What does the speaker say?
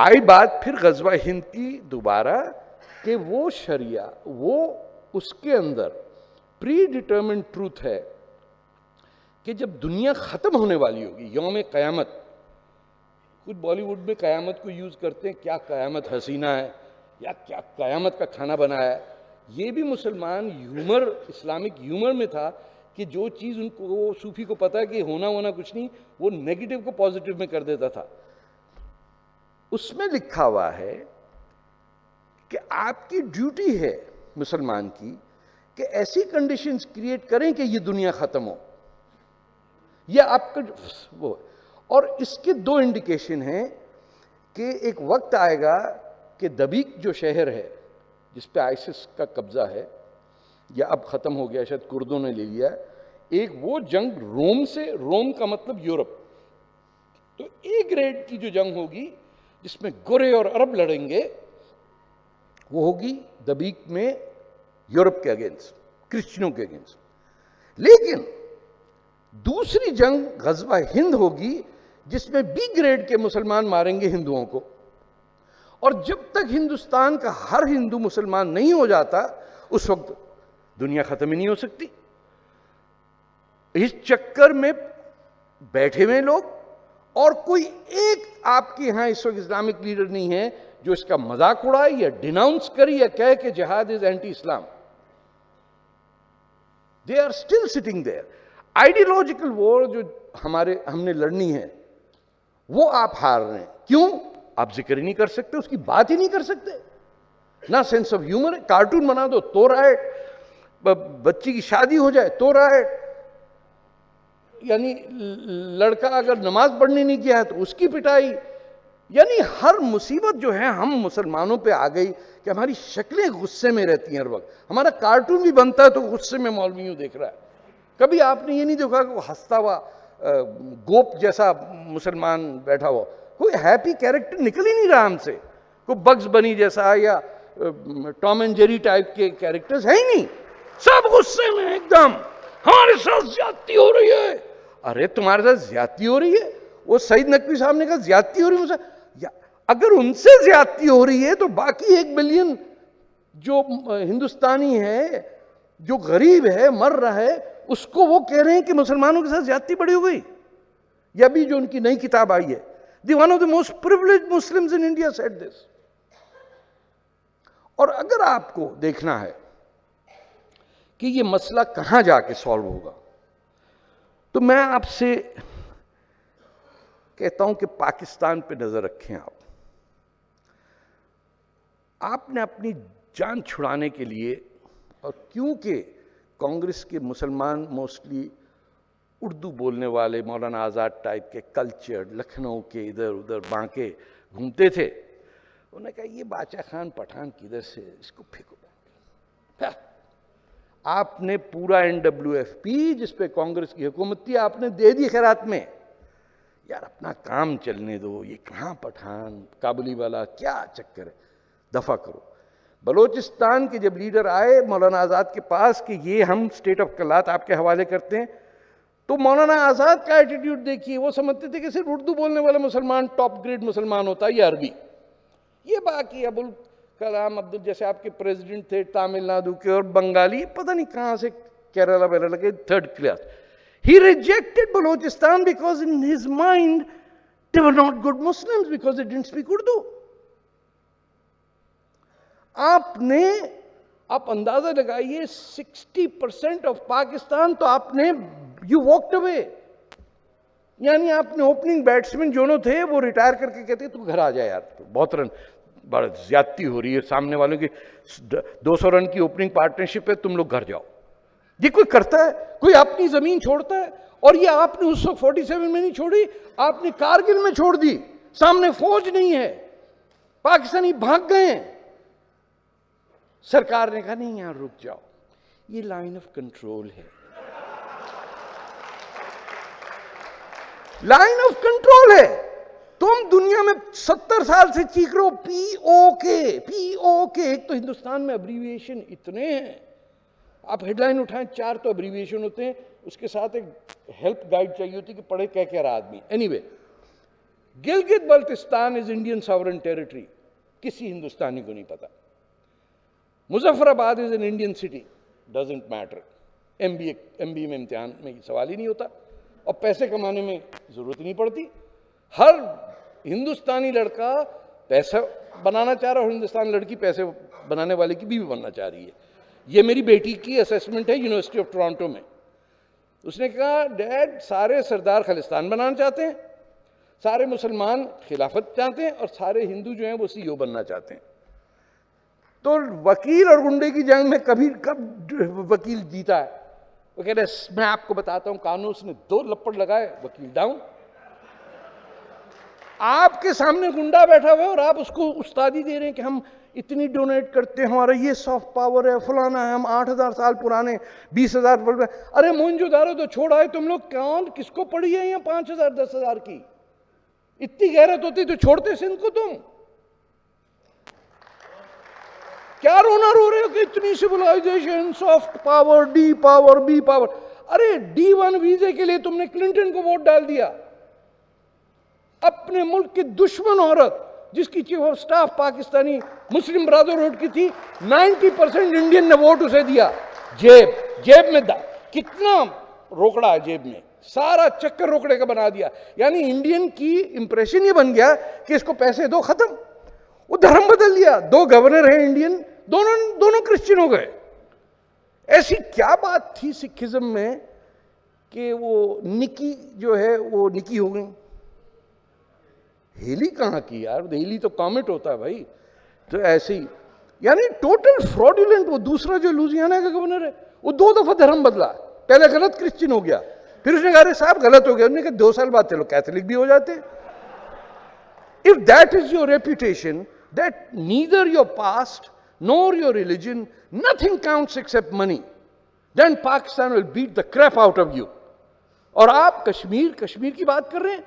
आई बात फिर गजवा हिंद की दोबारा कि वो शरिया, वो उसके अंदर प्री डिटर्मिन्ड ट्रूथ है कि जब दुनिया खत्म होने वाली होगी, यौम क़यामत, कुछ बॉलीवुड में क़यामत को यूज करते हैं, क्या क़यामत हसीना है या क्या क़यामत का खाना बनाया है। ये भी मुसलमान ह्यूमर, इस्लामिक ह्यूमर में था कि जो चीज़ उनको, वो सूफी को पता है कि होना होना कुछ नहीं, वो नेगेटिव को पॉजिटिव में कर देता था। उसमें लिखा हुआ है कि आपकी ड्यूटी है मुसलमान की कि ऐसी कंडीशंस क्रिएट करें कि ये दुनिया खत्म हो, यह आपका वो। और इसके दो इंडिकेशन हैं कि एक वक्त आएगा कि दबीक जो शहर है जिस पे आइसिस का कब्जा है, या अब खत्म हो गया, शायद कुर्दों ने ले लिया, एक वो जंग रोम से, रोम का मतलब यूरोप, तो ए ग्रेड की जो जंग होगी जिसमें गोरे और अरब लड़ेंगे, वो होगी दबीक में यूरोप के अगेंस्ट, क्रिश्चियनों के अगेंस्ट। लेकिन दूसरी जंग गजवा हिंद होगी जिसमें बी ग्रेड के मुसलमान मारेंगे हिंदुओं को। और जब तक हिंदुस्तान का हर हिंदू मुसलमान नहीं हो जाता, उस वक्त दुनिया खत्म ही नहीं हो सकती। इस चक्कर में बैठे हुए लोग, और कोई एक आपके यहां इस वक्त इस्लामिक लीडर नहीं है जो इसका मजाक उड़ाए या डिनाउंस करे या कहे कि जिहाद is anti Islam. They are still sitting there. Ideological war जो हमने लड़नी है, वो आप हार रहे हैं। क्यों? आप जिक्र ही नहीं कर सकते, उसकी बात ही नहीं कर सकते, ना सेंस ऑफ ह्यूमर है। कार्टून बना दो तो राइट, बच्ची की शादी हो जाए तो राइट, यानी लड़का अगर नमाज पढ़ने नहीं किया है तो उसकी पिटाई। यानी हर मुसीबत जो है हम मुसलमानों पे आ गई कि हमारी शक्लें गुस्से में रहती हैं हर वक्त। हमारा कार्टून भी बनता है तो गुस्से में मौलवी यूं देख रहा है। कभी आपने ये नहीं देखा कि वो हंसता हुआ गोप जैसा मुसलमान बैठा हुआ, कोई हैप्पी कैरेक्टर निकल ही नहीं रहा हमसे, कोई बग्स बनी जैसा या टॉम एंड जेरी टाइप के कैरेक्टर्स है ही नहीं, सब गुस्से में एकदम, हमारे साथ ज्यादती हो रही है। अरे तुम्हारे साथ ज्यादती हो रही है? वो सईद नकवी साहब ने कहा ज्यादती हो रही है, अगर उनसे ज्यादती हो रही है तो बाकी 1 बिलियन जो हिंदुस्तानी है, जो गरीब है, मर रहा है, उसको वो कह रहे हैं कि मुसलमानों के साथ ज्यादती बड़ी हो गई। या भी जो उनकी नई किताब आई है, the one of the most privileged Muslims in India said this. और अगर आपको देखना है कि ये मसला कहां जाके सॉल्व होगा, तो मैं आपसे कहता हूं कि पाकिस्तान पे नजर रखें। आपने अपनी जान छुड़ाने के लिए, और क्योंकि कांग्रेस के मुसलमान मोस्टली उर्दू बोलने वाले मौलाना आज़ाद टाइप के कल्चर, लखनऊ के इधर उधर बांके घूमते थे, उन्होंने कहा ये बाचा खान पठान किधर से, इसको फेंको। आपने पूरा NWFP जिस पे कांग्रेस की हुकूमत थी, आपने दे दी खैरात में। यार अपना काम चलने दो, ये कहाँ पठान काबुली वाला, क्या चक्कर है, दफा करो। बलोचिस्तान के जब लीडर आए मौलाना आज़ाद के पास कि ये हम स्टेट ऑफ कलात आपके हवाले करते हैं, तो मौलाना आज़ाद का एटीट्यूड देखिए, वो समझते थे कि सिर्फ उर्दू बोलने वाला मुसलमान टॉप ग्रेड मुसलमान होता है, या अरबी। ये बाकी अबुल कलाम अब्दुल जैसे आपके प्रेसिडेंट थे तमिलनाडु के, और बंगाली पता नहीं कहाँ से, केरला वेरला के, third class. He rejected Balochistan because in his mind they were not good Muslims because they didn't speak Urdu. आप अंदाजा लगाइए 60% ऑफ पाकिस्तान तो आपने, यू वॉकड अवे। यानी आपने ओपनिंग बैट्समैन जो थे वो रिटायर करके कहते तू घर आ जाए यार, तो बहुत रन, बड़ा ज्यादती हो रही है, सामने वालों की 200 रन की ओपनिंग पार्टनरशिप है, तुम लोग घर जाओ। ये कोई करता है? कोई अपनी जमीन छोड़ता है? और ये आपने उस वक्त 47 में नहीं छोड़ी, आपने कारगिल में छोड़ दी, सामने फौज नहीं है, पाकिस्तानी भाग गए। सरकार ने कहा नहीं यहां रुक जाओ, ये लाइन ऑफ कंट्रोल है, लाइन ऑफ कंट्रोल है। तुम दुनिया में 70 साल से चीख रहे हो POK POK। एक तो हिंदुस्तान में अब्रीविएशन इतने हैं, आप हेडलाइन उठाएं 4 तो अब्रीविएशन होते हैं, उसके साथ एक हेल्प गाइड चाहिए होती कि पढ़े क्या क्या रहा आदमी। Anyway, Gilgit Baltistan is Indian sovereign territory, किसी हिंदुस्तानी को नहीं पता। Muzaffarabad is an Indian city, doesn't matter. MBA में इम्तिहान में सवाल ही नहीं होता, और पैसे कमाने में जरूरत नहीं पड़ती। हर हिंदुस्तानी लड़का पैसा बनाना चाह रहा है और हिंदुस्तानी लड़की पैसे बनाने वाले की बीवी बनना चाह रही है। ये मेरी बेटी की असेसमेंट है यूनिवर्सिटी ऑफ टोरंटो में। उसने कहा डैड सारे सरदार खालिस्तान बनाना चाहते हैं, सारे मुसलमान खिलाफत चाहते हैं, और सारे हिंदू जो हैं वो सीईओ बनना चाहते हैं। तो वकील और गुंडे की जंग में कब वकील जीता है? वो कह रहे मैं आपको बताता हूं कानून, उसने 2 लपड़ लगाए, वकील डाउन। आपके सामने गुंडा बैठा हुआ है और आप उसको उस्तादी दे रहे हैं कि हम इतनी डोनेट करते हैं, हमारा ये सॉफ्ट पावर है, फलाना है, हम 8000 साल पुराने 20,000। अरे मोहनजोदारो तो छोड़ आए तुम लोग, कौन किसको पड़ी है यहाँ 5,000 10,000 की? इतनी गैरत होती तो छोड़ते सिंध को तुम? क्या रोना रो रहे हो कि इतनी civilization, soft power, D power, B power? अरे D1 वीजे के लिए तुमने क्लिंटन को वोट डाल दिया। अपने मुल्क की दुश्मन औरत जिसकी chief of staff Pakistani Muslim brotherhood की थी, 90% इंडियन ने वोट उसे दिया। जेब में कितना रोकड़ा है, जेब में सारा चक्कर रोकड़े का बना दिया। यानी इंडियन की इंप्रेशन ये बन गया कि इसको पैसे दो, खत्म। वो धर्म बदल दिया। 2 गवर्नर हैं इंडियन, दोनों क्रिश्चियन हो गए। ऐसी क्या बात थी सिखिज्म में कि वो निकी जो है वो निकी हो गई? हेली कहाँ की यार? हेली तो कॉमेट होता है भाई। तो ऐसे ही यानी टोटल फ्रॉडुलेंट। वो दूसरा जो लुजियाना का गवर्नर है वो 2 दफा धर्म बदला। पहले गलत क्रिश्चियन हो गया, फिर उसने कहा साहब गलत हो गया, उन्होंने कहा 2 साल बाद चलो कैथोलिक भी हो जाते। If that is your reputation, that neither your past nor your religion, nothing counts except money, then Pakistan will beat the crap out of you. और आप कश्मीर की बात कर रहे हैं,